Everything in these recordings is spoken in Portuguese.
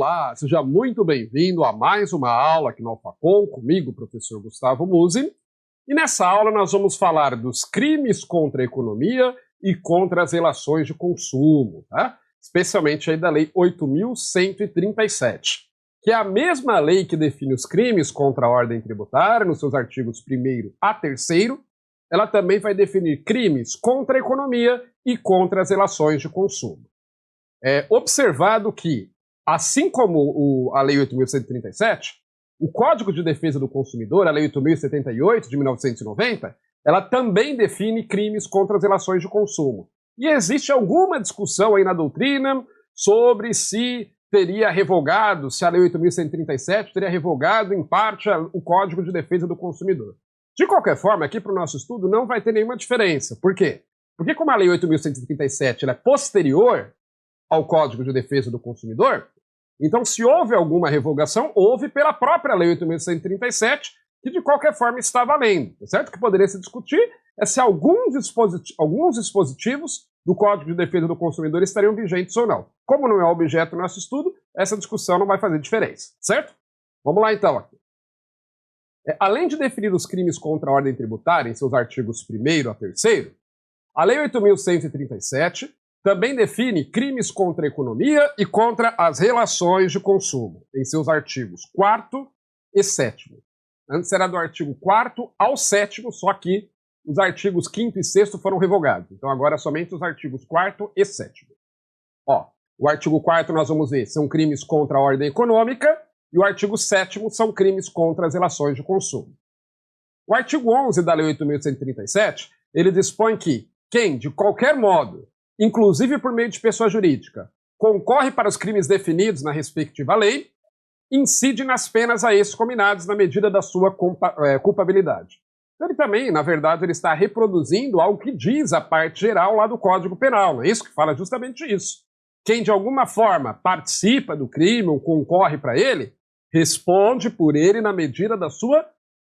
Olá, seja muito bem-vindo a mais uma aula aqui no Alphacom, comigo, professor Gustavo Musi. E nessa aula nós vamos falar dos crimes contra a economia e contra as relações de consumo, tá? Especialmente aí da Lei 8.137, que é a mesma lei que define os crimes contra a ordem tributária, nos seus artigos 1º a 3º, ela também vai definir crimes contra a economia e contra as relações de consumo. É observado que, assim como a Lei 8.137, o Código de Defesa do Consumidor, a Lei 8.078 de 1990, ela também define crimes contra as relações de consumo. E existe alguma discussão aí na doutrina sobre se teria revogado, se a Lei 8.137 teria revogado, em parte, o Código de Defesa do Consumidor. De qualquer forma, aqui para o nosso estudo não vai ter nenhuma diferença. Por quê? Porque como a Lei 8.137 ela é posterior ao Código de Defesa do Consumidor, então se houve alguma revogação, houve pela própria Lei 8.137, que de qualquer forma está valendo, tá certo? O que poderia se discutir é se alguns dispositivos do Código de Defesa do Consumidor estariam vigentes ou não. Como não é objeto do nosso estudo, essa discussão não vai fazer diferença, certo? Vamos lá então aqui. Além de definir os crimes contra a ordem tributária em seus artigos 1º a 3º, a Lei 8.137 também define crimes contra a economia e contra as relações de consumo, em seus artigos 4º e 7º. Antes era do artigo 4º ao 7º, só que os artigos 5º e 6º foram revogados. Então agora somente os artigos 4º e 7º. Ó, o artigo 4º nós vamos ver, são crimes contra a ordem econômica, e o artigo 7º são crimes contra as relações de consumo. O artigo 11 da Lei 8.137, ele dispõe que quem, de qualquer modo, inclusive por meio de pessoa jurídica, concorre para os crimes definidos na respectiva lei, incide nas penas a esses combinados na medida da sua culpabilidade. Então ele também, na verdade, ele está reproduzindo algo que diz a parte geral lá do Código Penal, não é isso? Que fala justamente isso. Quem de alguma forma participa do crime ou concorre para ele, responde por ele na medida da sua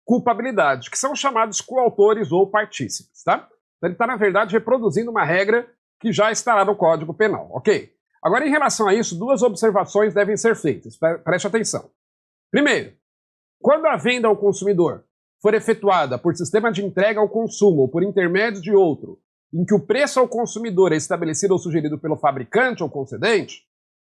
culpabilidade, que são chamados coautores ou partícipes, tá? Então ele está, na verdade, reproduzindo uma regra que já está lá no Código Penal, ok? Agora, em relação a isso, duas observações devem ser feitas. Preste atenção. Primeiro, quando a venda ao consumidor for efetuada por sistema de entrega ao consumo ou por intermédio de outro, em que o preço ao consumidor é estabelecido ou sugerido pelo fabricante ou concedente,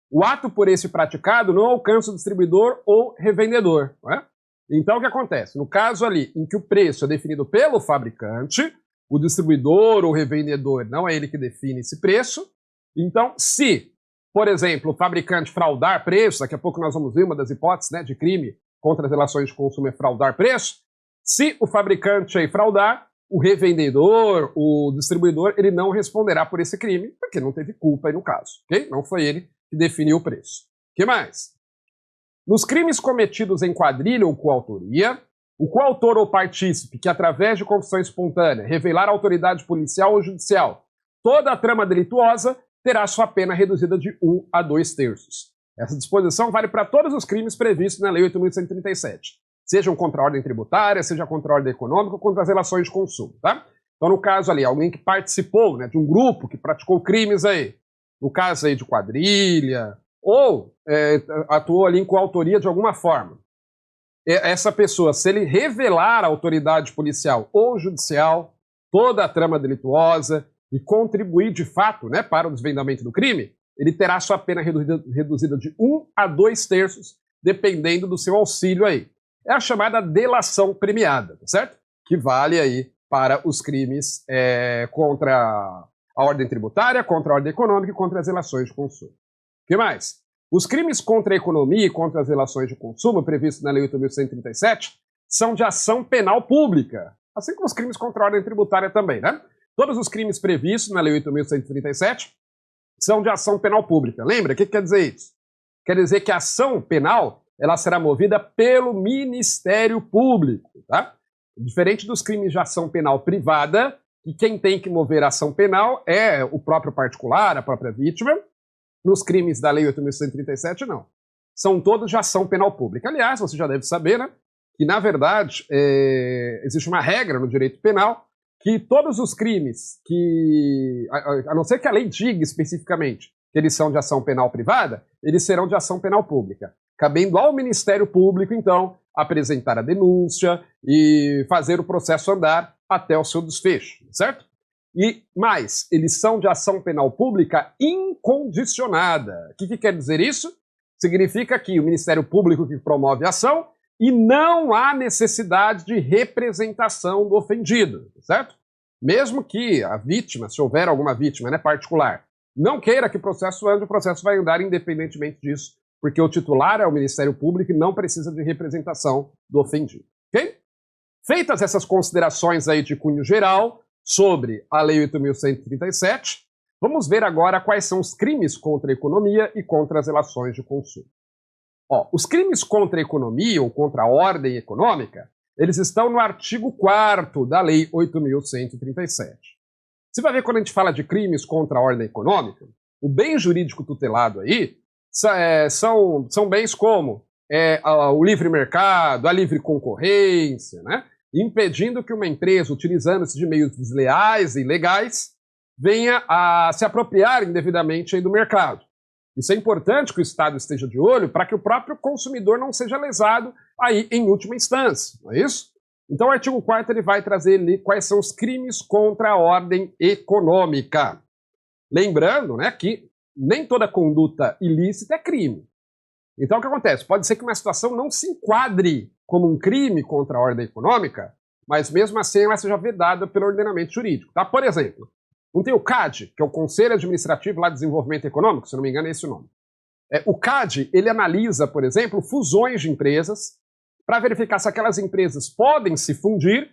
o ato por esse praticado não alcança o distribuidor ou revendedor, não é? Então, o que acontece? No caso ali, em que o preço é definido pelo fabricante, o distribuidor ou revendedor não é ele que define esse preço. Então, se, por exemplo, o fabricante fraudar preço, daqui a pouco nós vamos ver uma das hipóteses, né, de crime contra as relações de consumo é fraudar preço, se o fabricante aí fraudar, o revendedor, o distribuidor, ele não responderá por esse crime, porque não teve culpa aí no caso, ok? Não foi ele que definiu o preço. O que mais? Nos crimes cometidos em quadrilha ou coautoria, o coautor ou partícipe que, através de confissão espontânea, revelar à autoridade policial ou judicial toda a trama delituosa, terá sua pena reduzida de 1 a 2/3. Essa disposição vale para todos os crimes previstos na Lei 8.137, sejam contra a ordem tributária, seja contra a ordem econômica ou contra as relações de consumo, tá? Então, no caso ali, alguém que participou, né, de um grupo que praticou crimes aí, no caso aí de quadrilha, ou atuou ali em coautoria de alguma forma, essa pessoa, se ele revelar à autoridade policial ou judicial toda a trama delituosa e contribuir de fato, né, para o desvendamento do crime, ele terá sua pena reduzida de 1 a 2/3, dependendo do seu auxílio aí. É a chamada delação premiada, tá certo? Que vale aí para os crimes contra a ordem tributária, contra a ordem econômica e contra as relações de consumo. O que mais? Os crimes contra a economia e contra as relações de consumo previstos na Lei 8.137 são de ação penal pública, assim como os crimes contra a ordem tributária também, né? Todos os crimes previstos na Lei 8.137 são de ação penal pública. Lembra? O que quer dizer isso? Quer dizer que a ação penal ela será movida pelo Ministério Público, tá? Diferente dos crimes de ação penal privada, que quem tem que mover a ação penal é o próprio particular, a própria vítima. Nos crimes da Lei 8.137, não. São todos de ação penal pública. Aliás, você já deve saber, né, que, na verdade, existe uma regra no direito penal que todos os crimes que, a não ser que a lei diga especificamente que eles são de ação penal privada, eles serão de ação penal pública, cabendo ao Ministério Público, então, apresentar a denúncia e fazer o processo andar até o seu desfecho, certo? E mais, eles são de ação penal pública incondicionada. O que quer dizer isso? Significa que o Ministério Público que promove a ação e não há necessidade de representação do ofendido, certo? Mesmo que a vítima, se houver alguma vítima, né, particular, não queira que o processo ande, o processo vai andar independentemente disso, porque o titular é o Ministério Público e não precisa de representação do ofendido, ok? Feitas essas considerações aí de cunho geral sobre a Lei 8.137, vamos ver agora quais são os crimes contra a economia e contra as relações de consumo. Ó, os crimes contra a economia ou contra a ordem econômica, eles estão no artigo 4º da Lei 8.137. Você vai ver quando a gente fala de crimes contra a ordem econômica, o bem jurídico tutelado aí são bens como o livre mercado, a livre concorrência, né? Impedindo que uma empresa, utilizando-se de meios desleais e ilegais, venha a se apropriar indevidamente aí do mercado. Isso é importante que o Estado esteja de olho para que o próprio consumidor não seja lesado aí em última instância, não é isso? Então o artigo 4º ele vai trazer ali quais são os crimes contra a ordem econômica. Lembrando, né, que nem toda conduta ilícita é crime. Então o que acontece? Pode ser que uma situação não se enquadre como um crime contra a ordem econômica, mas mesmo assim ela seja vedada pelo ordenamento jurídico. Tá? Por exemplo, não tem o CAD, que é o Conselho Administrativo lá de Desenvolvimento Econômico, se não me engano é esse o nome. O CAD, ele analisa, por exemplo, fusões de empresas para verificar se aquelas empresas podem se fundir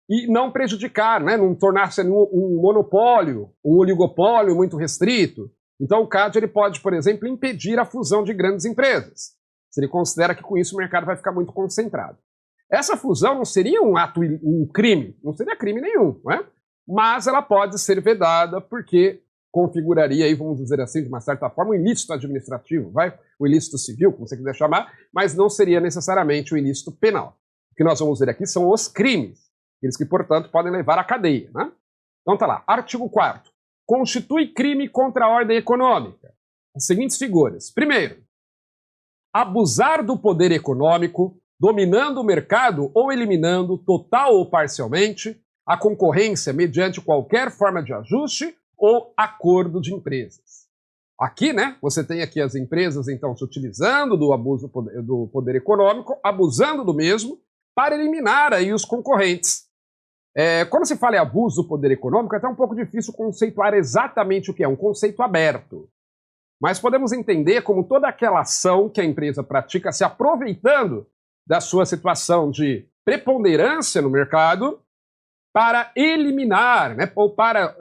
e não prejudicar, né, não tornar-se um monopólio, um oligopólio muito restrito. Então o CAD ele pode, por exemplo, impedir a fusão de grandes empresas, se ele considera que com isso o mercado vai ficar muito concentrado. Essa fusão não seria um crime, não seria crime nenhum, não é? Mas ela pode ser vedada porque configuraria, aí, vamos dizer assim, de uma certa forma, um ilícito administrativo, o ilícito civil, como você quiser chamar, mas não seria necessariamente o ilícito penal. O que nós vamos ver aqui são os crimes, aqueles que, portanto, podem levar à cadeia, né? Então tá lá, artigo 4º. Constitui crime contra a ordem econômica. As seguintes figuras. Primeiro, abusar do poder econômico, dominando o mercado ou eliminando, total ou parcialmente, a concorrência mediante qualquer forma de ajuste ou acordo de empresas. Aqui, né, você tem aqui as empresas, então, se utilizando do abuso do poder econômico, abusando do mesmo, para eliminar aí os concorrentes. Quando se fala em abuso do poder econômico, é até um pouco difícil conceituar exatamente o que é, um conceito aberto. Mas podemos entender como toda aquela ação que a empresa pratica se aproveitando da sua situação de preponderância no mercado para eliminar, né, ou para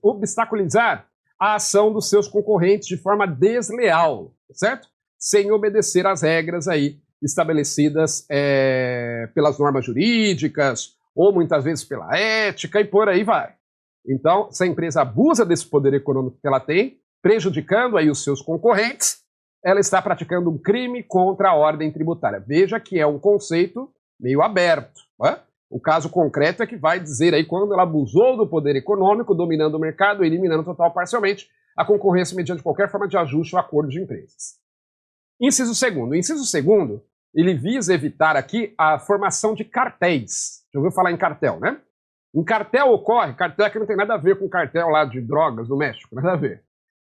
obstaculizar a ação dos seus concorrentes de forma desleal, certo? Sem obedecer às regras aí estabelecidas pelas normas jurídicas, ou muitas vezes pela ética, e por aí vai. Então, se a empresa abusa desse poder econômico que ela tem, prejudicando aí os seus concorrentes, ela está praticando um crime contra a ordem tributária. Veja que é um conceito meio aberto, né? O caso concreto é que vai dizer aí quando ela abusou do poder econômico, dominando o mercado, eliminando total ou parcialmente a concorrência mediante qualquer forma de ajuste ou acordo de empresas. Inciso 2º. O inciso 2º, ele visa evitar aqui a formação de cartéis. Já ouviu falar em cartel, né? Um cartel ocorre, cartel aqui não tem nada a ver com cartel lá de drogas no México, nada a ver.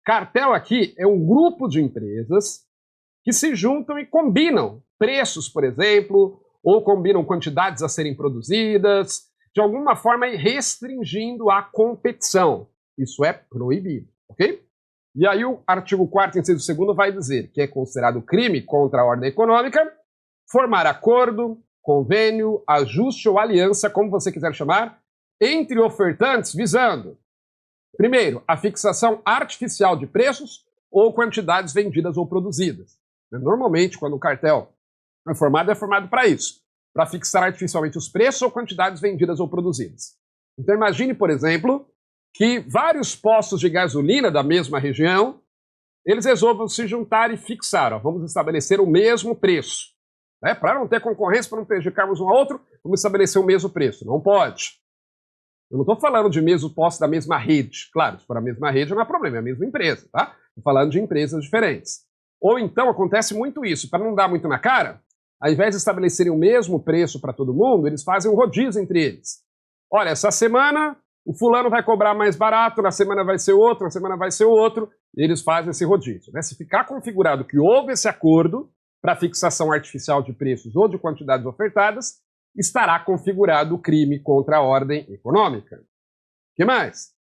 Cartel aqui é um grupo de empresas que se juntam e combinam preços, por exemplo, ou combinam quantidades a serem produzidas, de alguma forma restringindo a competição. Isso é proibido, ok? E aí o artigo 4º, inciso 2º, vai dizer que é considerado crime contra a ordem econômica formar acordo, convênio, ajuste ou aliança, como você quiser chamar, entre ofertantes visando, primeiro, a fixação artificial de preços ou quantidades vendidas ou produzidas. Normalmente, quando o cartel é formado para isso, para fixar artificialmente os preços ou quantidades vendidas ou produzidas. Então imagine, por exemplo, que vários postos de gasolina da mesma região, eles resolvam se juntar e fixar, vamos estabelecer o mesmo preço. Né? Para não ter concorrência, para não prejudicarmos um ao outro, vamos estabelecer o mesmo preço. Não pode. Eu não estou falando de mesmo posse da mesma rede. Claro, se for a mesma rede não é problema, é a mesma empresa, tá? Estou falando de empresas diferentes. Ou então acontece muito isso, para não dar muito na cara, ao invés de estabelecerem o mesmo preço para todo mundo, eles fazem um rodízio entre eles. Olha, essa semana o fulano vai cobrar mais barato, na semana vai ser outro, na semana vai ser outro, e eles fazem esse rodízio. Né? Se ficar configurado que houve esse acordo para fixação artificial de preços ou de quantidades ofertadas, estará configurado o crime contra a ordem econômica. O que mais?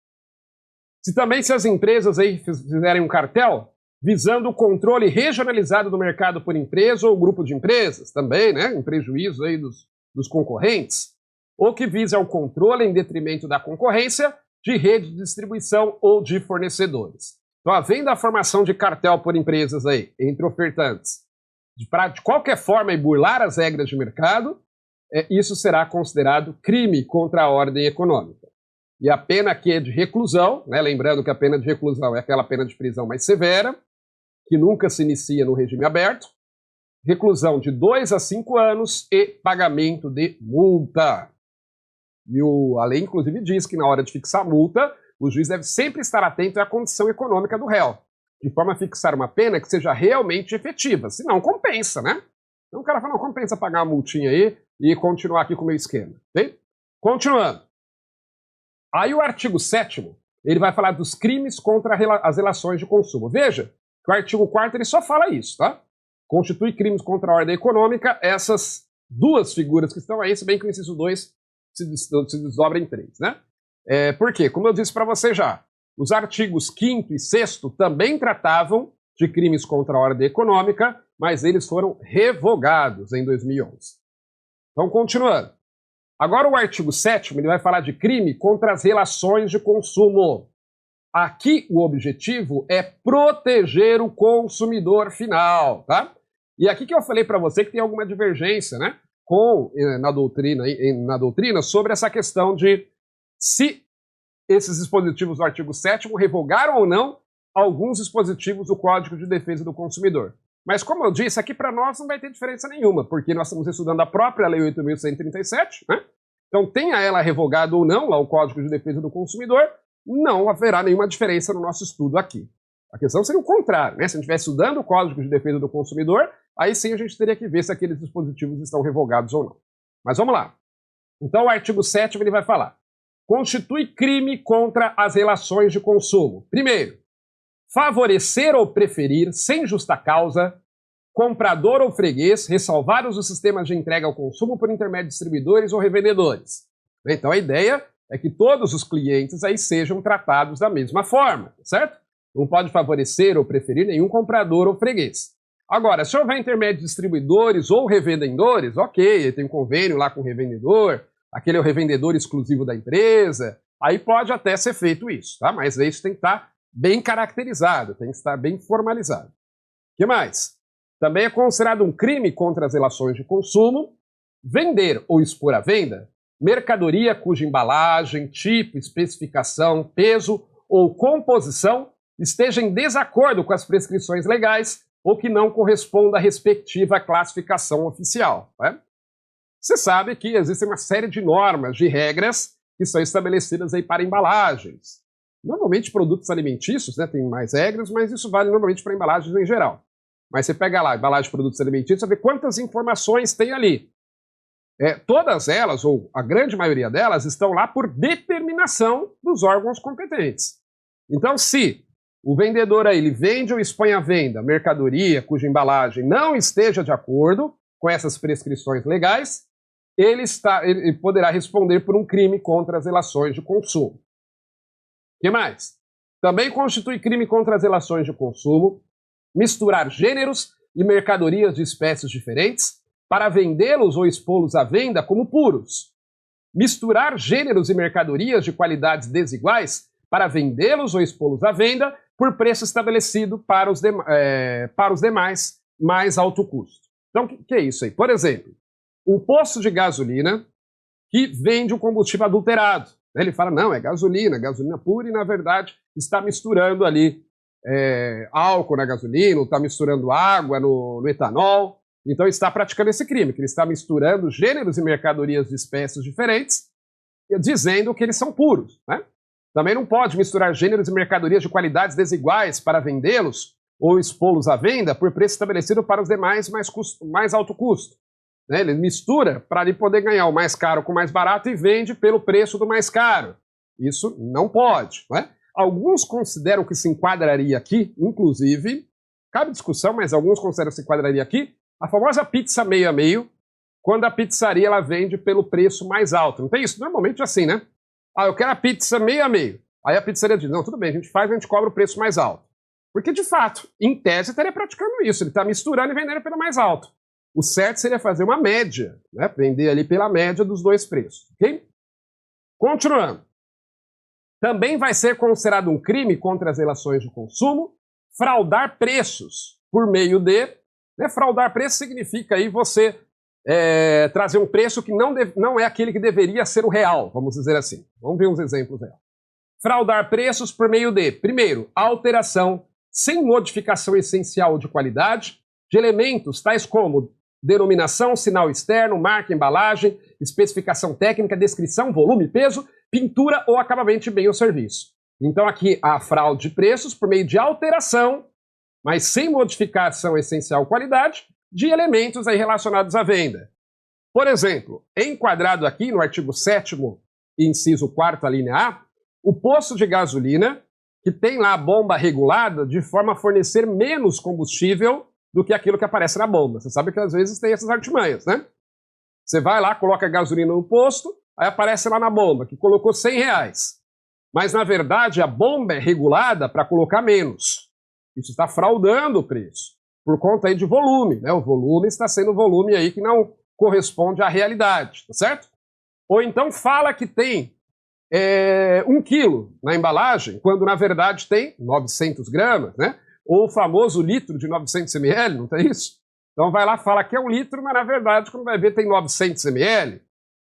Se as empresas aí fizerem um cartel visando o controle regionalizado do mercado por empresa ou grupo de empresas, também, né, em prejuízo aí dos concorrentes, ou que visa o controle em detrimento da concorrência de rede de distribuição ou de fornecedores. Então, havendo a formação de cartel por empresas aí, entre ofertantes, para de qualquer forma burlar as regras de mercado, isso será considerado crime contra a ordem econômica. E a pena aqui é de reclusão, né, lembrando que a pena de reclusão é aquela pena de prisão mais severa, que nunca se inicia no regime aberto, reclusão de 2 a 5 anos e pagamento de multa. E a lei, inclusive, diz que na hora de fixar a multa, o juiz deve sempre estar atento à condição econômica do réu, de forma a fixar uma pena que seja realmente efetiva, senão compensa, né? Então o cara fala, não, compensa pagar uma multinha aí e continuar aqui com o meu esquema, bem? Continuando. Aí o artigo 7º, ele vai falar dos crimes contra as relações de consumo. Veja que o artigo 4º ele só fala isso, tá? Constitui crimes contra a ordem econômica essas duas figuras que estão aí, se bem que o inciso 2 se desdobra em 3, né? Por quê? Como eu disse para você já, os artigos 5º e 6º também tratavam de crimes contra a ordem econômica, mas eles foram revogados em 2011. Então, continuando. Agora o artigo 7º ele vai falar de crime contra as relações de consumo. Aqui o objetivo é proteger o consumidor final, tá? E aqui que eu falei para você que tem alguma divergência, né? Na doutrina sobre essa questão de se esses dispositivos do artigo 7º revogaram ou não alguns dispositivos do Código de Defesa do Consumidor. Mas como eu disse, aqui para nós não vai ter diferença nenhuma, porque nós estamos estudando a própria Lei 8.137, né? Então tenha ela revogado ou não lá o Código de Defesa do Consumidor, não haverá nenhuma diferença no nosso estudo aqui. A questão seria o contrário, né? Se a gente estivesse estudando o Código de Defesa do Consumidor, aí sim a gente teria que ver se aqueles dispositivos estão revogados ou não. Mas vamos lá. Então o artigo 7º ele vai falar: constitui crime contra as relações de consumo. Primeiro, favorecer ou preferir, sem justa causa, comprador ou freguês, ressalvados os sistemas de entrega ao consumo por intermédio de distribuidores ou revendedores. Então a ideia é que todos os clientes aí sejam tratados da mesma forma, certo? Não pode favorecer ou preferir nenhum comprador ou freguês. Agora, se houver intermédio de distribuidores ou revendedores, ok, tem um convênio lá com o revendedor, aquele é o revendedor exclusivo da empresa, aí pode até ser feito isso, tá? Mas isso tem que estar bem caracterizado, tem que estar bem formalizado. O que mais? Também é considerado um crime contra as relações de consumo vender ou expor à venda mercadoria cuja embalagem, tipo, especificação, peso ou composição esteja em desacordo com as prescrições legais ou que não corresponda à respectiva classificação oficial. Né? Você sabe que existe uma série de normas, de regras que são estabelecidas aí para embalagens. Normalmente produtos alimentícios, né, tem mais regras, mas isso vale normalmente para embalagens em geral. Mas você pega lá, embalagem de produtos alimentícios, você vê quantas informações tem ali. Todas elas, ou a grande maioria delas, estão lá por determinação dos órgãos competentes. Então, se o vendedor aí, ele vende ou expõe à venda mercadoria cuja embalagem não esteja de acordo com essas prescrições legais, ele poderá responder por um crime contra as relações de consumo. O que mais? Também constitui crime contra as relações de consumo misturar gêneros e mercadorias de espécies diferentes para vendê-los ou expô-los à venda como puros. Misturar gêneros e mercadorias de qualidades desiguais para vendê-los ou expô-los à venda por preço estabelecido para os demais mais alto custo. Então, o que é isso aí? Por exemplo, um posto de gasolina que vende um combustível adulterado. Ele fala, não, é gasolina pura, e na verdade está misturando ali álcool na gasolina, ou está misturando água no etanol. Então está praticando esse crime, que ele está misturando gêneros e mercadorias de espécies diferentes dizendo que eles são puros, né? Também não pode misturar gêneros e mercadorias de qualidades desiguais para vendê-los ou expô-los à venda por preço estabelecido para os demais mais alto custo. Né? Ele mistura para ele poder ganhar o mais caro com o mais barato e vende pelo preço do mais caro. Isso não pode. Né? Alguns consideram que se enquadraria aqui, inclusive, cabe discussão, mas alguns consideram que se enquadraria aqui, a famosa pizza meio a meio, quando a pizzaria ela vende pelo preço mais alto. Não tem isso? Normalmente é assim, né? Ah, eu quero a pizza meio a meio. Aí a pizzaria diz, não, tudo bem, a gente cobra o preço mais alto. Porque, de fato, em tese, estaria praticando isso. Ele está misturando e vendendo pelo mais alto. O certo seria fazer uma média, né? Vender ali pela média dos dois preços, ok? Continuando. Também vai ser considerado um crime contra as relações de consumo fraudar preços por meio de... Né? Fraudar preço significa aí você trazer um preço que não é aquele que deveria ser o real, vamos dizer assim. Vamos ver uns exemplos aí. Fraudar preços por meio de, primeiro, alteração sem modificação essencial de qualidade de elementos tais como denominação, sinal externo, marca, embalagem, especificação técnica, descrição, volume, peso, pintura ou acabamento de bem ou serviço. Então aqui a fraude de preços por meio de alteração, mas sem modificação essencial de qualidade, de elementos aí relacionados à venda. Por exemplo, enquadrado aqui no artigo 7º, inciso 4º, a linha A, o posto de gasolina, que tem lá a bomba regulada de forma a fornecer menos combustível do que aquilo que aparece na bomba. Você sabe que às vezes tem essas artimanhas, né? Você vai lá, coloca gasolina no posto, aí aparece lá na bomba, que colocou R$100. Mas, na verdade, a bomba é regulada para colocar menos. Isso está fraudando o preço, por conta aí de volume, né? O volume está sendo volume aí que não corresponde à realidade, tá certo? Ou então fala que tem 1 quilo na embalagem, quando na verdade tem 900 gramas, né? Ou o famoso litro de 900 ml, não tem isso? Então vai lá, fala que é 1 litro, mas na verdade quando vai ver tem 900 ml.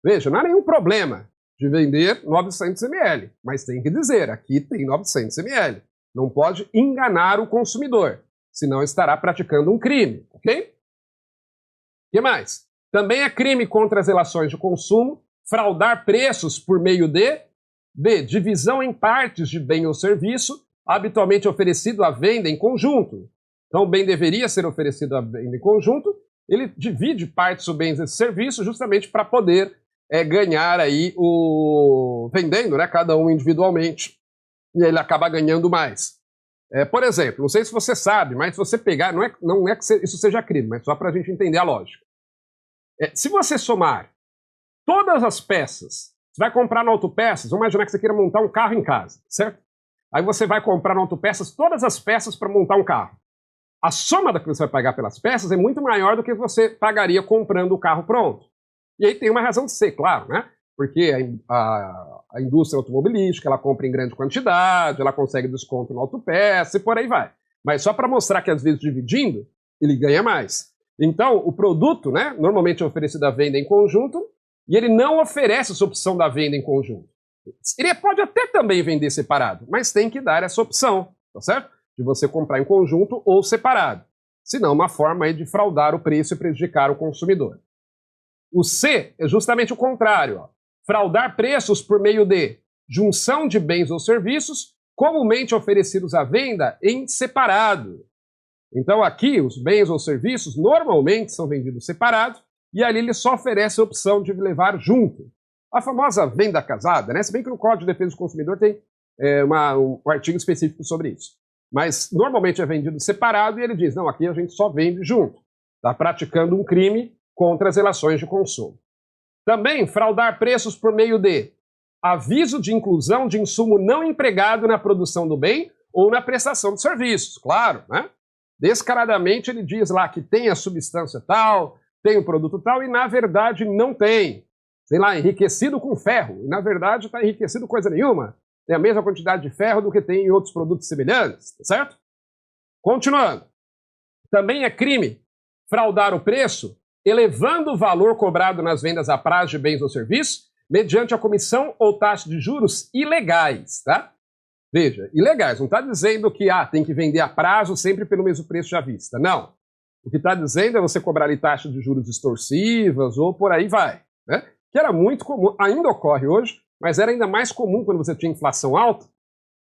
Veja, não há nenhum problema de vender 900 ml, mas tem que dizer, aqui tem 900 ml. Não pode enganar o consumidor, senão estará praticando um crime, ok? O que mais? Também é crime contra as relações de consumo fraudar preços por meio de B. Divisão em partes de bem ou serviço, habitualmente oferecido à venda em conjunto. Então, o bem deveria ser oferecido à venda em conjunto, ele divide partes ou bens desse serviço justamente para poder ganhar aí vendendo, né, cada um individualmente, e ele acaba ganhando mais. Por exemplo, não sei se você sabe, mas se você pegar, não é que isso seja crime, mas só para a gente entender a lógica. Se você somar todas as peças, você vai comprar na Autopeças, vamos imaginar que você queira montar um carro em casa, certo? Aí você vai comprar na Autopeças todas as peças para montar um carro. A soma da que você vai pagar pelas peças é muito maior do que você pagaria comprando o carro pronto. E aí tem uma razão de ser, claro, né? Porque a indústria automobilística, ela compra em grande quantidade, ela consegue desconto na Autopeça e por aí vai. Mas só para mostrar que às vezes dividindo, ele ganha mais. Então, o produto, né, normalmente é oferecido à venda em conjunto, e ele não oferece essa opção da venda em conjunto. Ele pode até também vender separado, mas tem que dar essa opção, tá certo? De você comprar em conjunto ou separado. Senão, uma forma aí de fraudar o preço e prejudicar o consumidor. O C é justamente o contrário. Ó. Fraudar preços por meio de junção de bens ou serviços comumente oferecidos à venda em separado. Então, aqui, os bens ou serviços normalmente são vendidos separados, e ali ele só oferece a opção de levar junto. A famosa venda casada, né? Se bem que no Código de Defesa do Consumidor tem um artigo específico sobre isso. Mas normalmente é vendido separado e ele diz, não, aqui a gente só vende junto. Está praticando um crime contra as relações de consumo. Também fraudar preços por meio de aviso de inclusão de insumo não empregado na produção do bem ou na prestação de serviços, claro, né? Descaradamente ele diz lá que tem a substância tal, tem o produto tal, e na verdade não tem. Sei lá, enriquecido com ferro, e na verdade está enriquecido coisa nenhuma. Tem a mesma quantidade de ferro do que tem em outros produtos semelhantes, tá certo? Continuando. Também é crime fraudar o preço, elevando o valor cobrado nas vendas a prazo de bens ou serviços, mediante a comissão ou taxa de juros ilegais, tá? Veja, ilegais, não está dizendo que tem que vender a prazo sempre pelo mesmo preço à vista, não. O que está dizendo é você cobrar ali taxas de juros extorsivas ou por aí vai, né? que era muito comum, ainda ocorre hoje, mas era ainda mais comum quando você tinha inflação alta,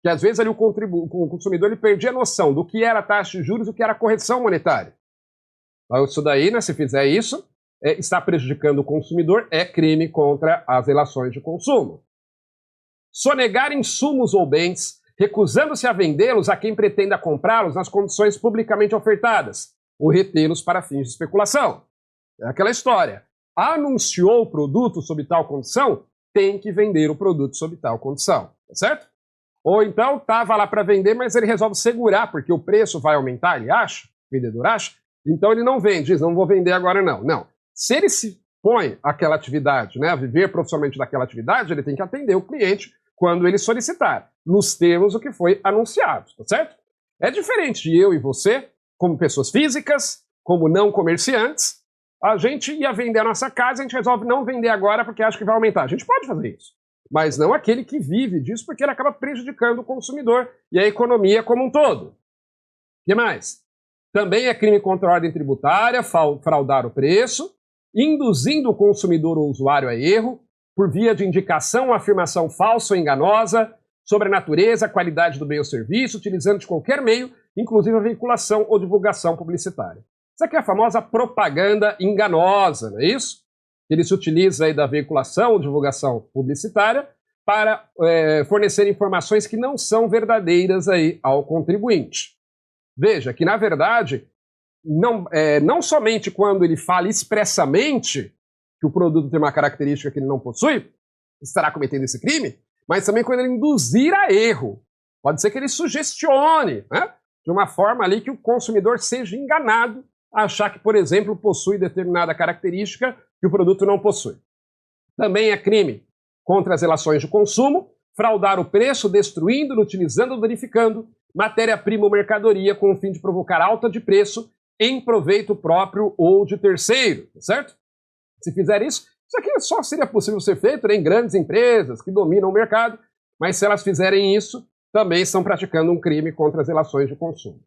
que às vezes ali o consumidor ele perdia a noção do que era a taxa de juros e o que era a correção monetária. Então, isso daí, né, se fizer isso, está prejudicando o consumidor, é crime contra as relações de consumo. Sonegar insumos ou bens, recusando-se a vendê-los a quem pretenda comprá-los nas condições publicamente ofertadas, ou retê-los para fins de especulação. É aquela história. Anunciou o produto sob tal condição, tem que vender o produto sob tal condição, tá certo? Ou então estava lá para vender, mas ele resolve segurar, porque o preço vai aumentar, ele acha, o vendedor acha, então ele não vende, diz, não vou vender agora não. Não. Se ele se põe àquela atividade, né, a viver profissionalmente daquela atividade, ele tem que atender o cliente quando ele solicitar, nos termos do que foi anunciado, tá certo? É diferente de eu e você, como pessoas físicas, como não comerciantes, a gente ia vender a nossa casa, a gente resolve não vender agora porque acha que vai aumentar. A gente pode fazer isso, mas não aquele que vive disso, porque ele acaba prejudicando o consumidor e a economia como um todo. O que mais? Também é crime contra a ordem tributária, fraudar o preço, induzindo o consumidor ou usuário a erro, por via de indicação ou afirmação falsa ou enganosa sobre a natureza, a qualidade do bem ou serviço, utilizando de qualquer meio, inclusive a veiculação ou divulgação publicitária. Isso aqui é a famosa propaganda enganosa, não é isso? Ele se utiliza aí da veiculação ou divulgação publicitária para fornecer informações que não são verdadeiras aí ao contribuinte. Veja que, na verdade, não somente quando ele fala expressamente que o produto tem uma característica que ele não possui, estará cometendo esse crime, mas também quando ele induzir a erro. Pode ser que ele sugestione, né, de uma forma ali que o consumidor seja enganado a achar que, por exemplo, possui determinada característica que o produto não possui. Também é crime contra as relações de consumo, fraudar o preço, destruindo, inutilizando ou danificando matéria-prima ou mercadoria com o fim de provocar alta de preço em proveito próprio ou de terceiro, tá certo? Se fizer isso aqui só seria possível ser feito em grandes empresas que dominam o mercado, mas se elas fizerem isso, também estão praticando um crime contra as relações de consumo. O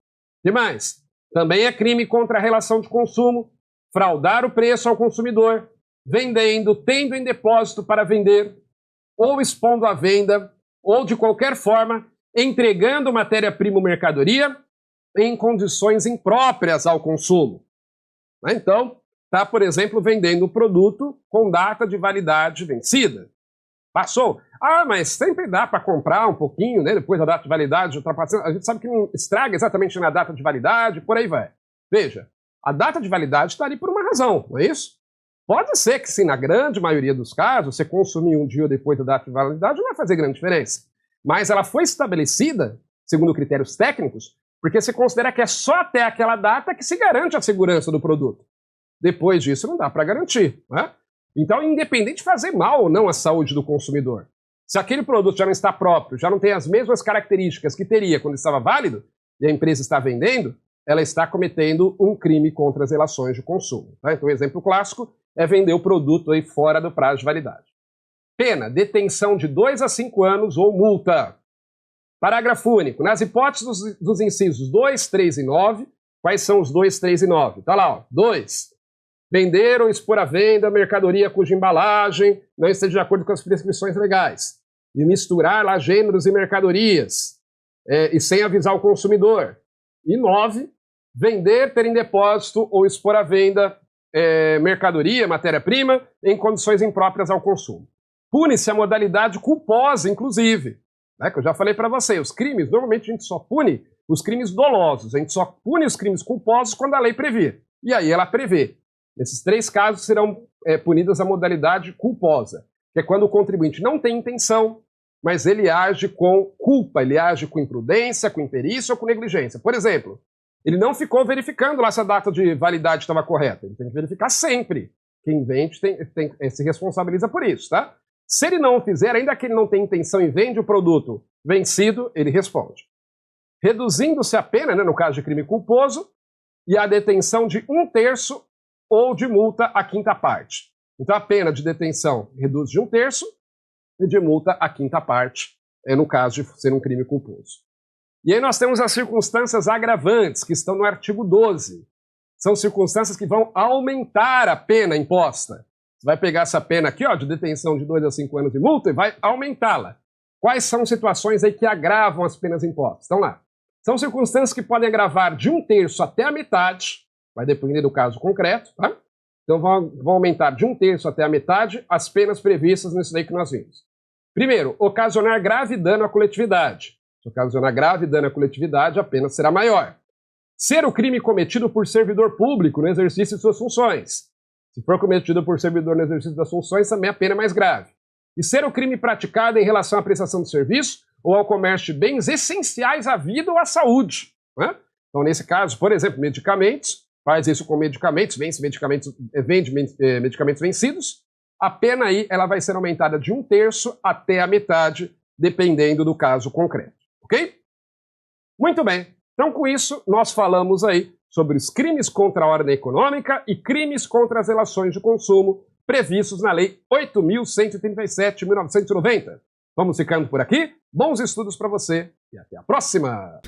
que mais? Também é crime contra a relação de consumo, fraudar o preço ao consumidor, vendendo, tendo em depósito para vender, ou expondo à venda, ou de qualquer forma, entregando matéria-prima ou mercadoria em condições impróprias ao consumo. Então, está, por exemplo, vendendo o produto com data de validade vencida. Passou. Ah, mas sempre dá para comprar um pouquinho, né, depois da data de validade ultrapassando. A gente sabe que não estraga exatamente na data de validade, por aí vai. Veja, a data de validade está ali por uma razão, não é isso? Pode ser que sim, na grande maioria dos casos, você consumir um dia depois da data de validade não vai fazer grande diferença. Mas ela foi estabelecida, segundo critérios técnicos, porque se considera que é só até aquela data que se garante a segurança do produto. Depois disso não dá para garantir, né? Então, independente de fazer mal ou não à saúde do consumidor, se aquele produto já não está próprio, já não tem as mesmas características que teria quando estava válido, e a empresa está vendendo, ela está cometendo um crime contra as relações de consumo. Tá? Então, o exemplo clássico é vender o produto aí fora do prazo de validade. Pena, detenção de 2 a 5 anos ou multa. Parágrafo único. Nas hipóteses dos incisos 2, 3 e 9, quais são os 2, 3 e 9? Tá lá, ó. 2. Vender ou expor à venda mercadoria cuja embalagem não esteja de acordo com as prescrições legais. E misturar lá gêneros e mercadorias, e sem avisar o consumidor. E 9. Vender, ter em depósito ou expor à venda mercadoria, matéria-prima, em condições impróprias ao consumo. Pune-se a modalidade culposa, inclusive. Né, que eu já falei para você, os crimes, normalmente a gente só pune os crimes dolosos, a gente só pune os crimes culposos quando a lei prevê. E aí ela prevê. Nesses 3 casos serão punidas a modalidade culposa, que é quando o contribuinte não tem intenção, mas ele age com culpa, ele age com imprudência, com imperícia ou com negligência. Por exemplo, ele não ficou verificando lá se a data de validade estava correta. Ele tem que verificar sempre. Quem vende se responsabiliza por isso, tá? Se ele não o fizer, ainda que ele não tenha intenção e vende o produto vencido, ele responde. Reduzindo-se a pena, né, no caso de crime culposo, e a detenção de 1/3 ou de multa a 5ª parte. Então a pena de detenção reduz de 1/3 e de multa a 5ª parte, no caso de ser um crime culposo. E aí nós temos as circunstâncias agravantes, que estão no artigo 12. São circunstâncias que vão aumentar a pena imposta. Você vai pegar essa pena aqui, ó, de detenção de 2 a 5 anos de multa e vai aumentá-la. Quais são situações aí que agravam as penas impostas? Então lá. São circunstâncias que podem agravar de 1/3 até a metade, vai depender do caso concreto, tá? Então vão aumentar de 1/3 até a metade as penas previstas nisso daí que nós vimos. Primeiro, ocasionar grave dano à coletividade. Se ocasionar grave dano à coletividade, a pena será maior. Ser o crime cometido por servidor público no exercício de suas funções. Se for cometido por servidor no exercício das funções, também a pena é mais grave. E ser o crime praticado em relação à prestação de serviço ou ao comércio de bens essenciais à vida ou à saúde. Né? Então, nesse caso, por exemplo, medicamentos, faz isso com medicamentos, vende medicamentos vencidos, a pena aí ela vai ser aumentada de 1/3 até a metade, dependendo do caso concreto. Ok? Muito bem. Então, com isso, nós falamos aí sobre os crimes contra a ordem econômica e crimes contra as relações de consumo previstos na Lei 8.137 de 1990. Vamos ficando por aqui. Bons estudos para você e até a próxima!